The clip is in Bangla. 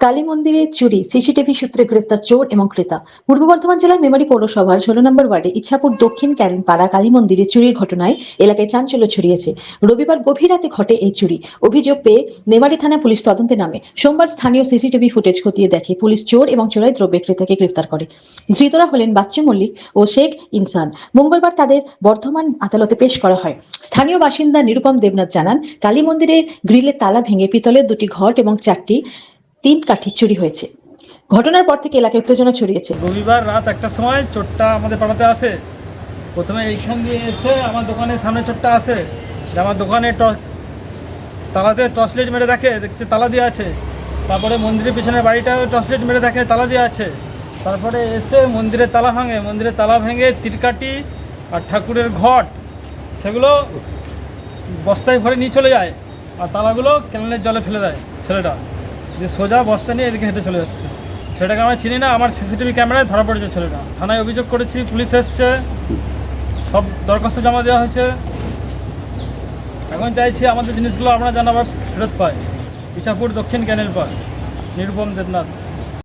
কালী মন্দিরে চুরি, সিসিটিভি সূত্রে গ্রেফতার চোর এবং ক্রেতা। পূর্ব বর্ধমান জেলার মেমারি পৌরসভার 16 নম্বর ওয়ার্ডে ইছাপুর দক্ষিণ ক্যারেনপাড়া কালী মন্দিরে চুরির ঘটনায় এলাকায় চাঞ্চল্য ছড়িয়েছে। রবিবার গভীর রাতে ঘটে এই চুরি। অভিযোগ পেয়ে মেমারি থানা পুলিশ তদন্তে নামে। সোমবার স্থানীয় সিসিটিভি ফুটেজ খতিয়ে দেখে পুলিশ চোর এবং চোরাই দ্রব্যের ক্রেতাকে গ্রেফতার করে। ধৃতরা হলেন বাচ্চু মল্লিক ও শেখ ইনসান। মঙ্গলবার তাদের বর্ধমান আদালতে পেশ করা হয়। স্থানীয় বাসিন্দা নিরুপম দেবনাথ জানান, কালী মন্দিরের গ্রিলের তালা ভেঙে পিতলের 2টি ঘট এবং 4টি 3 কাঠি চুরি হয়েছে। ঘটনার পর থেকে এলাকায় উত্তেজনা ছড়িয়েছে। রবিবার রাত 1টার সময় চোরটা আমাদের পাড়াতে আসে। প্রথমে এইখান দিয়ে এসে আমার দোকানের সামনে চোরটা আসে, যে আমার দোকানে তালাতে টর্চ লাইট মেরে দেখছে তালা দিয়ে আছে। তারপরে মন্দিরের পিছনের বাড়িটা টর্চ লাইট মেরে দেখে তালা দিয়ে আছে। তারপরে এসে মন্দিরের তালা ভাঙে, মন্দিরের তালা ভেঙে তিরকাঠি আর ঠাকুরের ঘট সেগুলো বস্তায় ভরে নিয়ে চলে যায়, আর তালাগুলো ক্যানেলের জলে ফেলে দেয় ছেলেটা। যে সোজা বস্তা নিয়ে এদিকে হেঁটে চলে যাচ্ছে। সেটাকে আমরা চিনি না, আমার সিসিটিভি ক্যামেরায় ধরা পড়েছে ছেলেটা। থানায় অভিযোগ করেছি, পুলিশ এসছে, সব দরখাস্ত জমা দেওয়া হয়েছে। এখন চাইছি আমাদের জিনিসগুলো আমরা যেন আবার ফেরত পাই। ইছাপুর দক্ষিণ ক্যানেল পার, নিরুপম দেবনাথ।